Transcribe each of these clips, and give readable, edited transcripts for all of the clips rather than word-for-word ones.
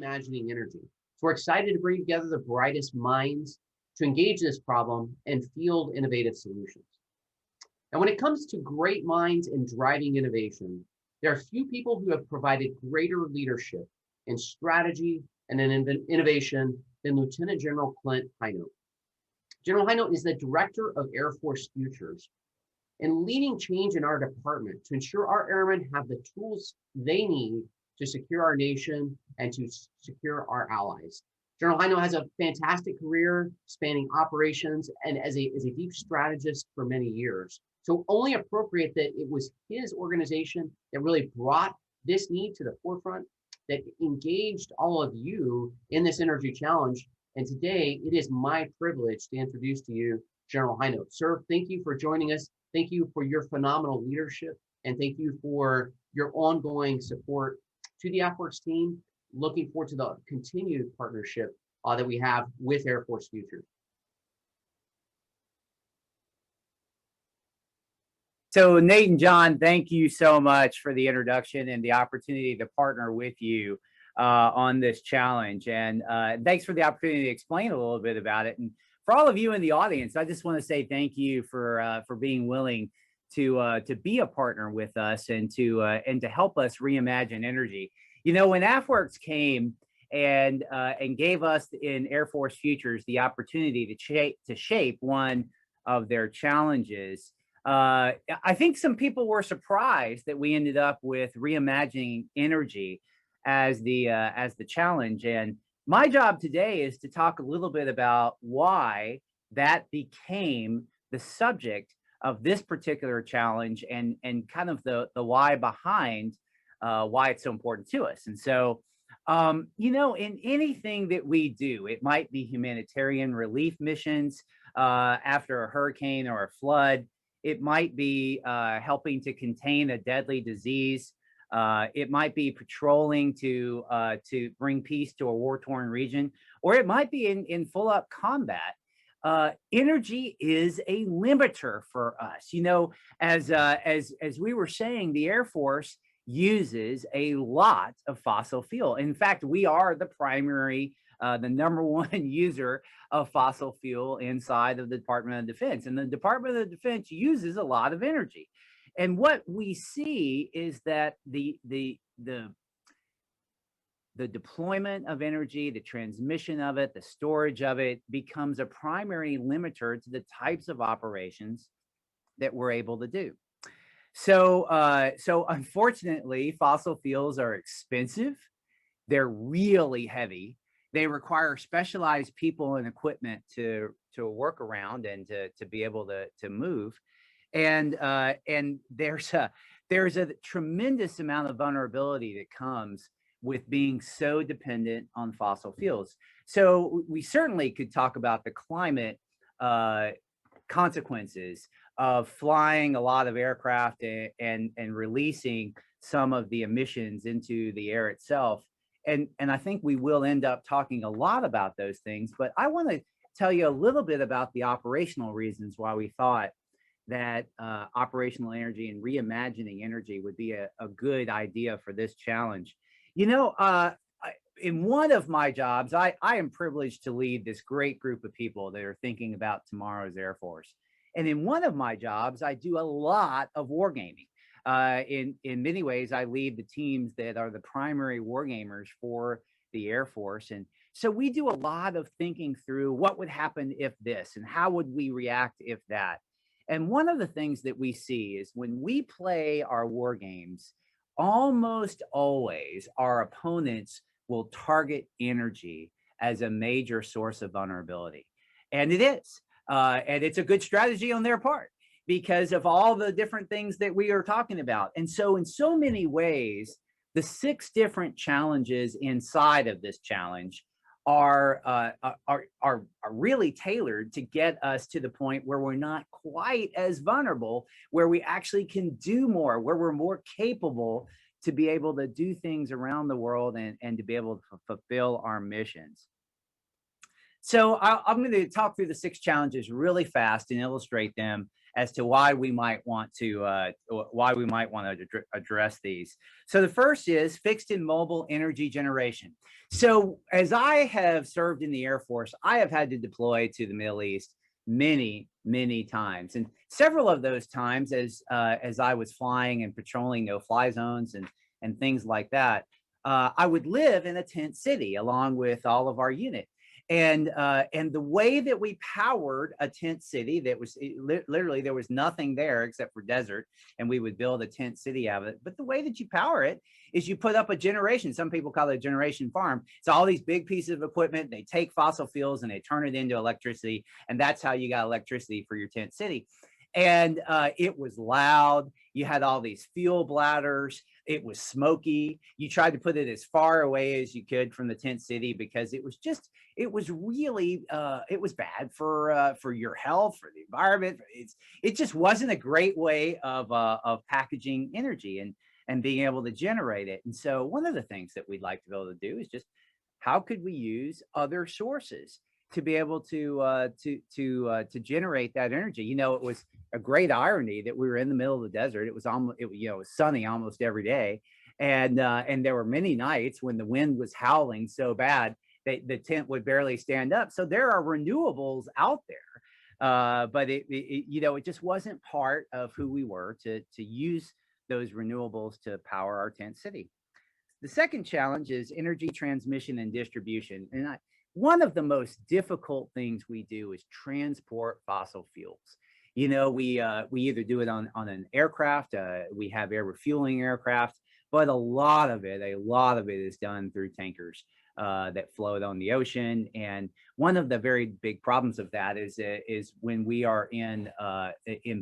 reimagining energy. So we're excited to bring together the brightest minds to engage this problem and field innovative solutions. And when it comes to great minds and driving innovation, there are few people who have provided greater leadership in strategy and in innovation than Lieutenant General Clint Hinote. General Hinote is the Director of Air Force Futures and leading change in our department to ensure our airmen have the tools they need to secure our nation and to secure our allies. General Hinote has a fantastic career spanning operations and as a deep strategist for many years. So only appropriate that it was his organization that really brought this need to the forefront, that engaged all of you in this energy challenge. And today it is my privilege to introduce to you General Hinote. Sir, thank you for joining us. Thank you for your phenomenal leadership. And thank you for your ongoing support to the AFWERX team. Looking forward to the continued partnership that we have with Air Force Futures. So Nate and John, thank you so much for the introduction and the opportunity to partner with you on this challenge. And thanks for the opportunity to explain a little bit about it. And for all of you in the audience, I just want to say thank you for being willing to be a partner with us and to help us reimagine energy. You know, when AFWERX came and gave us in Air Force Futures the opportunity to shape one of their challenges, I think some people were surprised that we ended up with reimagining energy as the challenge. And my job today is to talk a little bit about why that became the subject of this particular challenge and kind of the why behind why it's so important to us. And so, you know, in anything that we do, it might be humanitarian relief missions after a hurricane or a flood. It might be helping to contain a deadly disease. It might be patrolling to bring peace to a war-torn region, or it might be in full-up combat. Energy is a limiter for us. You know, as we were saying, the Air Force uses a lot of fossil fuel. In fact, we are the primary, the number one user of fossil fuel inside of the Department of Defense. And the Department of Defense uses a lot of energy. And what we see is that the deployment of energy, the transmission of it, the storage of it becomes a primary limiter to the types of operations that we're able to do. So unfortunately, fossil fuels are expensive. They're really heavy. They require specialized people and equipment to work around and to be able to move. And there's a tremendous amount of vulnerability that comes with being so dependent on fossil fuels. So we certainly could talk about the climate consequences of flying a lot of aircraft and releasing some of the emissions into the air itself. And I think we will end up talking a lot about those things, but I want to tell you a little bit about the operational reasons why we thought that operational energy and reimagining energy would be a good idea for this challenge. You know, in one of my jobs, I am privileged to lead this great group of people that are thinking about tomorrow's Air Force. And in one of my jobs, I do a lot of wargaming. In many ways, I lead the teams that are the primary wargamers for the Air Force. And so we do a lot of thinking through what would happen if this, and how would we react if that. And one of the things that we see is when we play our war games, almost always our opponents will target energy as a major source of vulnerability. And it is. And it's a good strategy on their part because of all the different things that we are talking about. And so in so many ways, the 6 different challenges inside of this challenge are really tailored to get us to the point where we're not quite as vulnerable, where we actually can do more, where we're more capable to be able to do things around the world and to be able to fulfill our missions. So I'm going to talk through the 6 challenges really fast and illustrate them. as to why we might want to address these. So the first is fixed and mobile energy generation. So as I have served in the Air Force, I have had to deploy to the Middle East many times, and several of those times as I was flying and patrolling no-fly zones and things like that, I would live in a tent city along with all of our unit. And the way that we powered a tent city, that was literally, there was nothing there except for desert, and we would build a tent city out of it. But the way that you power it is you put up a generation. Some people call it a generation farm. It's all these big pieces of equipment. They take fossil fuels and they turn it into electricity, and that's how you got electricity for your tent city. And it was loud. You had all these fuel bladders. It was smoky. You tried to put it as far away as you could from the tent city because it was just, it was really, it was bad for your health, for the environment. It just wasn't a great way of packaging energy and being able to generate it. And so one of the things that we'd like to be able to do is just, how could we use other sources to be able to generate that energy? You know, it was a great irony that we were in the middle of the desert. It was almost, it was sunny almost every day, and there were many nights when the wind was howling so bad that the tent would barely stand up. So there are renewables out there, but it just wasn't part of who we were to use those renewables to power our tent city. The second challenge is energy transmission and distribution, and one of the most difficult things we do is transport fossil fuels. You know, we either do it on an aircraft, we have air refueling aircraft, but a lot of it is done through tankers that float on the ocean. And one of the very big problems of that is when we are in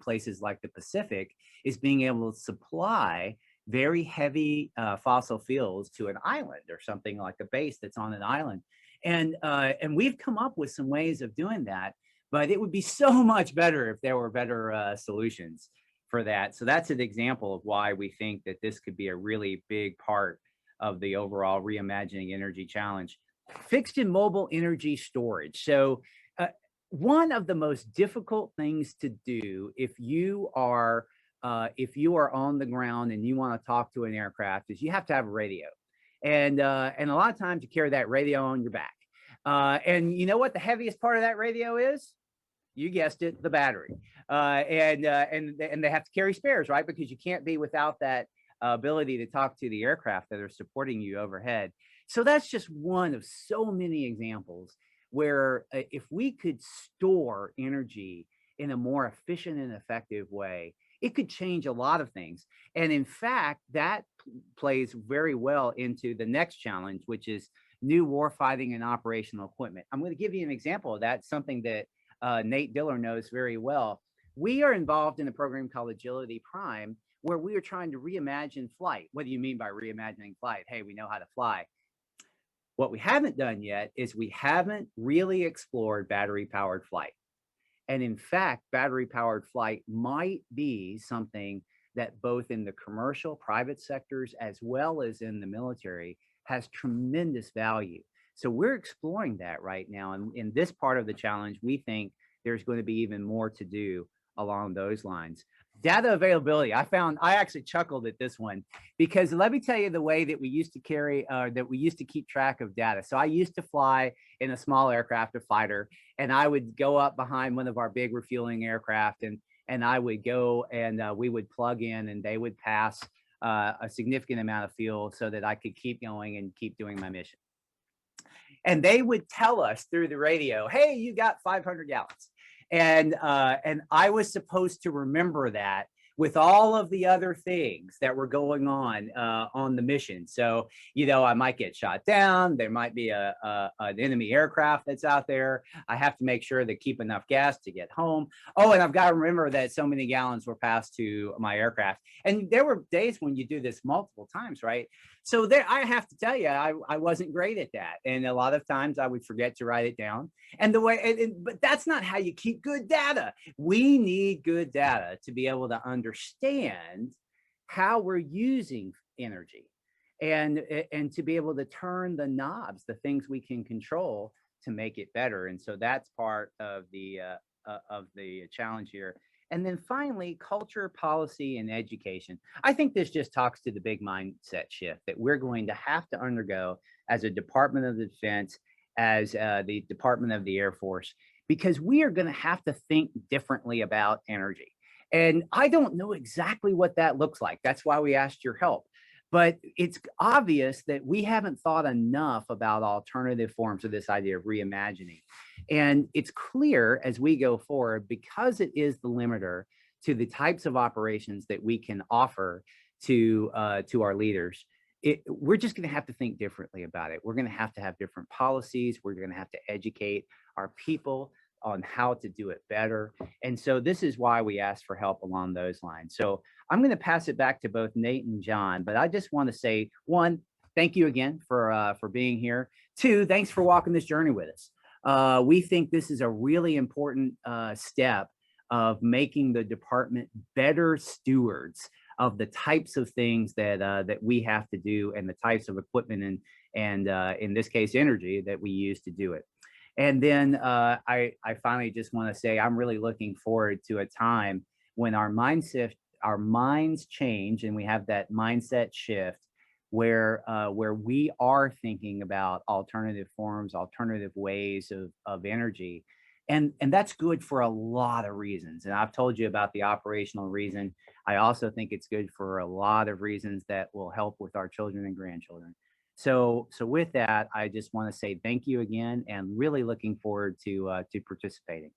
places like the Pacific, is being able to supply very heavy fossil fuels to an island or something like a base that's on an island. And we've come up with some ways of doing that, but it would be so much better if there were better solutions for that. So that's an example of why we think that this could be a really big part of the overall reimagining energy challenge. Fixed and mobile energy storage. So one of the most difficult things to do if you are on the ground and you want to talk to an aircraft is you have to have a radio. And a lot of times you carry that radio on your back. And you know what the heaviest part of that radio is? You guessed it, the battery. And they have to carry spares, right? Because you can't be without that ability to talk to the aircraft that are supporting you overhead. So that's just one of so many examples where if we could store energy in a more efficient and effective way, it could change a lot of things. And in fact, that plays very well into the next challenge, which is new warfighting and operational equipment. I'm going to give you an example of that, something that Nate Diller knows very well. We are involved in a program called Agility Prime, where we are trying to reimagine flight. What do you mean by reimagining flight? Hey, we know how to fly. What we haven't done yet is we haven't really explored battery-powered flight. And in fact, battery-powered flight might be something that both in the commercial, private sectors, as well as in the military, has tremendous value. So we're exploring that right now. And in this part of the challenge, we think there's going to be even more to do along those lines. Data availability. I actually chuckled at this one because let me tell you the way that we used to keep track of data. So I used to fly in a small aircraft, a fighter, and I would go up behind one of our big refueling aircraft and I would go and we would plug in and they would pass a significant amount of fuel so that I could keep going and keep doing my mission. And they would tell us through the radio, hey, you got 500 gallons. And I was supposed to remember that with all of the other things that were going on the mission. So, you know, I might get shot down. There might be an enemy aircraft that's out there. I have to make sure to keep enough gas to get home. Oh, and I've got to remember that so many gallons were passed to my aircraft. And there were days when you do this multiple times, right? So there, I have to tell you, I wasn't great at that. And a lot of times I would forget to write it down. And the way, but that's not how you keep good data. We need good data to be able to understand how we're using energy and to be able to turn the knobs, the things we can control to make it better. And so that's part of the challenge here. And then finally, culture, policy, and education. I think this just talks to the big mindset shift that we're going to have to undergo as a Department of Defense, as the Department of the Air Force, because we are going to have to think differently about energy. And I don't know exactly what that looks like. That's why we asked your help. But it's obvious that we haven't thought enough about alternative forms of this idea of reimagining. And it's clear as we go forward, because it is the limiter to the types of operations that we can offer to our leaders. We're just going to have to think differently about it. We're going to have different policies. We're going to have to educate our people on how to do it better. And so this is why we asked for help along those lines. So I'm going to pass it back to both Nate and John, but I just want to say, one, thank you again for being here. Two, thanks for walking this journey with us. We think this is a really important step of making the department better stewards of the types of things that we have to do and the types of equipment and in this case, energy that we use to do it. And then I finally just want to say I'm really looking forward to a time when our minds change and we have that mindset shift where we are thinking about alternative forms, alternative ways of energy. And that's good for a lot of reasons. And I've told you about the operational reason. I also think it's good for a lot of reasons that will help with our children and grandchildren. So with that, I just want to say thank you again and really looking forward to participating.